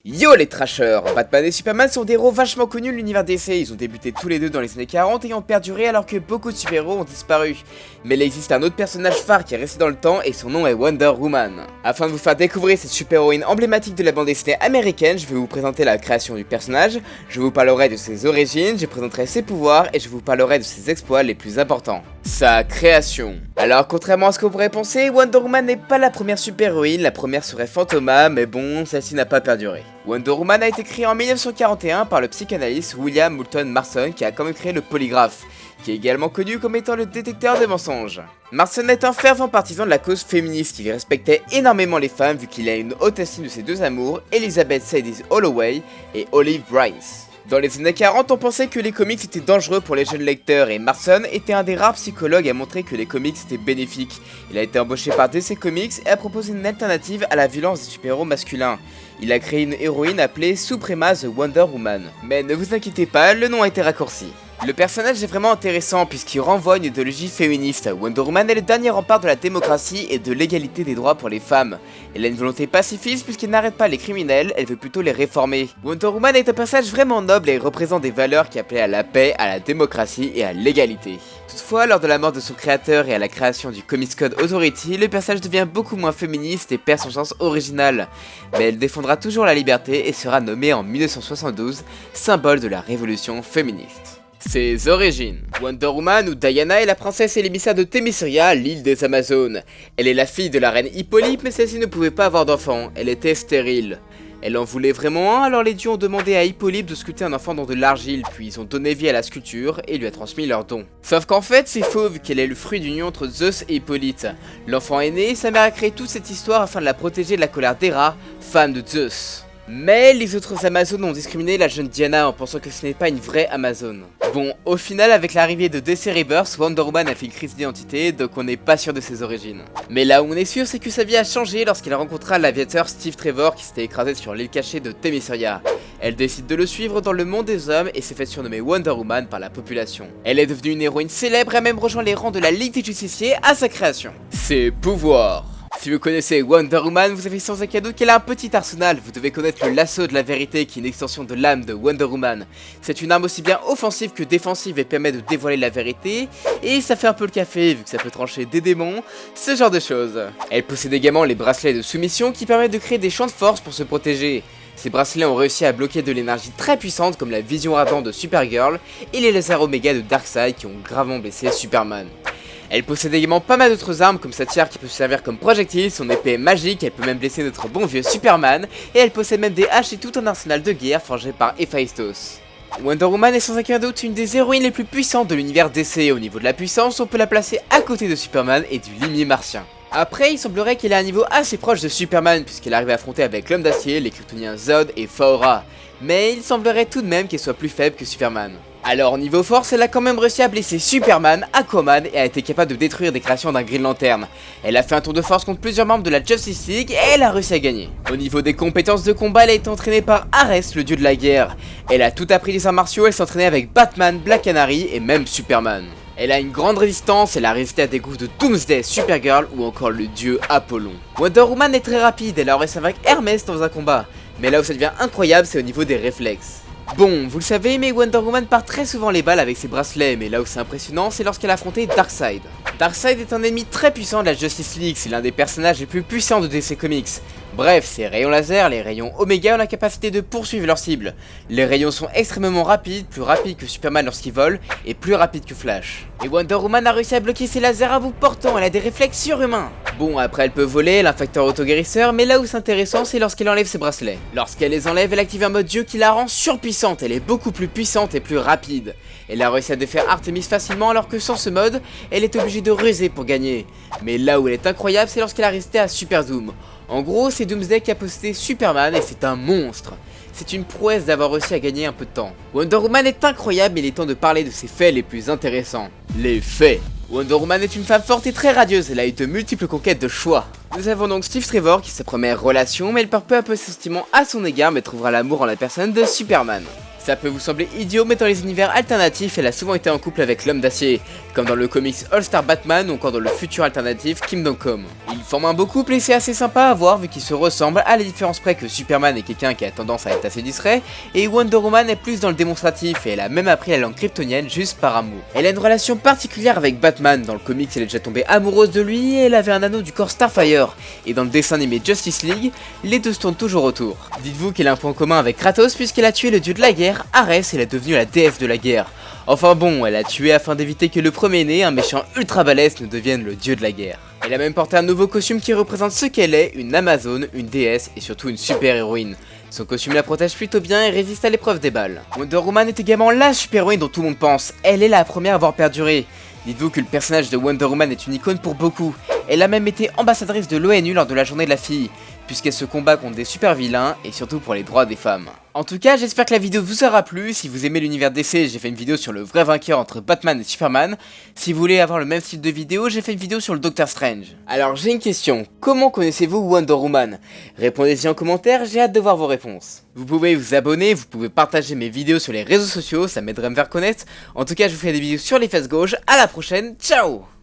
Yo les trashers, Batman et Superman sont des héros vachement connus de l'univers DC, ils ont débuté tous les deux dans les années 40 et ont perduré alors que beaucoup de super-héros ont disparu. Mais il existe un autre personnage phare qui est resté dans le temps et son nom est Wonder Woman. Afin de vous faire découvrir cette super-héroïne emblématique de la bande dessinée américaine, je vais vous présenter la création du personnage, je vous parlerai de ses origines, je présenterai ses pouvoirs et je vous parlerai de ses exploits les plus importants. Sa création. Alors contrairement à ce que vous pourrez penser, Wonder Woman n'est pas la première super-héroïne, la première serait Phantoma, mais bon, celle-ci n'a pas perduré. Wonder Woman a été créée en 1941 par le psychanalyste William Moulton Marston qui a quand même créé le polygraphe, qui est également connu comme étant le détecteur de mensonges. Marston est un fervent partisan de la cause féministe, il respectait énormément les femmes vu qu'il a une haute estime de ses deux amours, Elizabeth Sadie Holloway et Olive Bryce. Dans les années 40, on pensait que les comics étaient dangereux pour les jeunes lecteurs et Marston était un des rares psychologues à montrer que les comics étaient bénéfiques. Il a été embauché par DC Comics et a proposé une alternative à la violence des super-héros masculins. Il a créé une héroïne appelée Suprema the Wonder Woman. Mais ne vous inquiétez pas, le nom a été raccourci. Le personnage est vraiment intéressant puisqu'il renvoie à une idéologie féministe. Wonder Woman est le dernier rempart de la démocratie et de l'égalité des droits pour les femmes. Elle a une volonté pacifiste puisqu'elle n'arrête pas les criminels, elle veut plutôt les réformer. Wonder Woman est un personnage vraiment noble et représente des valeurs qui appelaient à la paix, à la démocratie et à l'égalité. Toutefois, lors de la mort de son créateur et à la création du Comics Code Authority, le personnage devient beaucoup moins féministe et perd son sens original. Mais elle défendra toujours la liberté et sera nommée en 1972 symbole de la révolution féministe. Ses origines. Wonder Woman ou Diana est la princesse et l'émissaire de Themyscira, l'île des Amazones. Elle est la fille de la reine Hippolyte, mais celle-ci ne pouvait pas avoir d'enfant, elle était stérile. Elle en voulait vraiment un, alors les dieux ont demandé à Hippolyte de sculpter un enfant dans de l'argile, puis ils ont donné vie à la sculpture et lui a transmis leur don. Sauf qu'en fait c'est faux vu qu'elle est le fruit d'union entre Zeus et Hippolyte. L'enfant est né et sa mère a créé toute cette histoire afin de la protéger de la colère d'Héra, femme de Zeus. Mais les autres Amazones ont discriminé la jeune Diana en pensant que ce n'est pas une vraie Amazone. Bon, au final, avec l'arrivée de DC Rebirth, Wonder Woman a fait une crise d'identité, donc on n'est pas sûr de ses origines. Mais là où on est sûr, c'est que sa vie a changé lorsqu'elle rencontra l'aviateur Steve Trevor qui s'était écrasé sur l'île cachée de Themyscira. Elle décide de le suivre dans le monde des hommes et s'est fait surnommer Wonder Woman par la population. Elle est devenue une héroïne célèbre et a même rejoint les rangs de la Ligue des Justiciers à sa création. Ses pouvoirs. Si vous connaissez Wonder Woman, vous avez sans aucun doute qu'elle a un petit arsenal. Vous devez connaître le lasso de la vérité qui est une extension de l'âme de Wonder Woman. C'est une arme aussi bien offensive que défensive et permet de dévoiler la vérité. Et ça fait un peu le café vu que ça peut trancher des démons, ce genre de choses. Elle possède également les bracelets de soumission qui permettent de créer des champs de force pour se protéger. Ces bracelets ont réussi à bloquer de l'énergie très puissante comme la vision ardente de Supergirl et les lasers Omega de Darkseid qui ont gravement blessé Superman. Elle possède également pas mal d'autres armes comme sa tiare qui peut se servir comme projectile, son épée est magique, elle peut même blesser notre bon vieux Superman, et elle possède même des haches et tout un arsenal de guerre forgé par Héphaïstos. Wonder Woman est sans aucun doute une des héroïnes les plus puissantes de l'univers DC. Au niveau de la puissance, on peut la placer à côté de Superman et du limier martien. Après, il semblerait qu'elle ait un niveau assez proche de Superman puisqu'elle arrive à affronter avec l'homme d'acier, les kryptoniens Zod et Faora. Mais il semblerait tout de même qu'elle soit plus faible que Superman. Alors niveau force, elle a quand même réussi à blesser Superman, Aquaman et a été capable de détruire des créations d'un Green Lantern. Elle a fait un tour de force contre plusieurs membres de la Justice League et elle a réussi à gagner. Au niveau des compétences de combat, elle a été entraînée par Ares, le dieu de la guerre. Elle a tout appris des arts martiaux, elle s'est entraînée avec Batman, Black Canary et même Superman. Elle a une grande résistance, elle a résisté à des coups de Doomsday, Supergirl ou encore le dieu Apollon. Wonder Woman est très rapide, elle a réussi avec Hermès dans un combat. Mais là où ça devient incroyable, c'est au niveau des réflexes. Bon, vous le savez, mais Wonder Woman part très souvent les balles avec ses bracelets, mais là où c'est impressionnant, c'est lorsqu'elle a affronté Darkseid. Darkseid est un ennemi très puissant de la Justice League, c'est l'un des personnages les plus puissants de DC Comics. Bref, ses rayons laser, les rayons Omega ont la capacité de poursuivre leur cible. Les rayons sont extrêmement rapides, plus rapides que Superman lorsqu'il vole, et plus rapides que Flash. Et Wonder Woman a réussi à bloquer ses lasers à bout portant, elle a des réflexes surhumains. Bon, après elle peut voler, elle a un facteur auto-guérisseur, mais là où c'est intéressant, c'est lorsqu'elle enlève ses bracelets. Lorsqu'elle les enlève, elle active un mode dieu qui la rend surpuissante, elle est beaucoup plus puissante et plus rapide. Elle a réussi à défaire Artemis facilement alors que sans ce mode, elle est obligée de ruser pour gagner. Mais là où elle est incroyable, c'est lorsqu'elle a résisté à Super Doom. En gros, c'est Doomsday qui a possédé Superman et c'est un monstre. C'est une prouesse d'avoir réussi à gagner un peu de temps. Wonder Woman est incroyable mais il est temps de parler de ses faits les plus intéressants. Les faits. Wonder Woman est une femme forte et très radieuse, elle a eu de multiples conquêtes de choix. Nous avons donc Steve Trevor qui est sa première relation mais elle perd peu à peu ses sentiments à son égard mais trouvera l'amour en la personne de Superman. Ça peut vous sembler idiot, mais dans les univers alternatifs, elle a souvent été en couple avec l'homme d'acier, comme dans le comics All-Star Batman ou encore dans le futur alternatif Kingdom Come. Ils forment un beau couple et c'est assez sympa à voir vu qu'ils se ressemblent, à la différence près que Superman est quelqu'un qui a tendance à être assez discret, et Wonder Woman est plus dans le démonstratif et elle a même appris la langue kryptonienne juste par amour. Elle a une relation particulière avec Batman, dans le comics elle est déjà tombée amoureuse de lui et elle avait un anneau du corps Starfire, et dans le dessin animé Justice League, les deux se tournent toujours autour. Dites-vous qu'elle a un point commun avec Kratos puisqu'elle a tué le dieu de la guerre, Arès, elle est devenue la déesse de la guerre. Enfin bon, elle a tué afin d'éviter que le premier-né, un méchant ultra balèze, ne devienne le dieu de la guerre. Elle a même porté un nouveau costume qui représente ce qu'elle est, une Amazone, une déesse et surtout une super héroïne. Son costume la protège plutôt bien et résiste à l'épreuve des balles. Wonder Woman est également la super héroïne dont tout le monde pense, elle est la première à avoir perduré. Dites-vous que le personnage de Wonder Woman est une icône pour beaucoup. Elle a même été ambassadrice de l'ONU lors de la journée de la fille, puisqu'elle se combat contre des super vilains et surtout pour les droits des femmes. En tout cas, j'espère que la vidéo vous aura plu. Si vous aimez l'univers DC, j'ai fait une vidéo sur le vrai vainqueur entre Batman et Superman. Si vous voulez avoir le même style de vidéo, j'ai fait une vidéo sur le Doctor Strange. Alors j'ai une question, comment connaissez-vous Wonder Woman? Répondez-y en commentaire, j'ai hâte de voir vos réponses. Vous pouvez vous abonner, vous pouvez partager mes vidéos sur les réseaux sociaux, ça m'aiderait à me faire connaître. En tout cas, je vous fais des vidéos sur les fesses gauches, à la prochaine, ciao!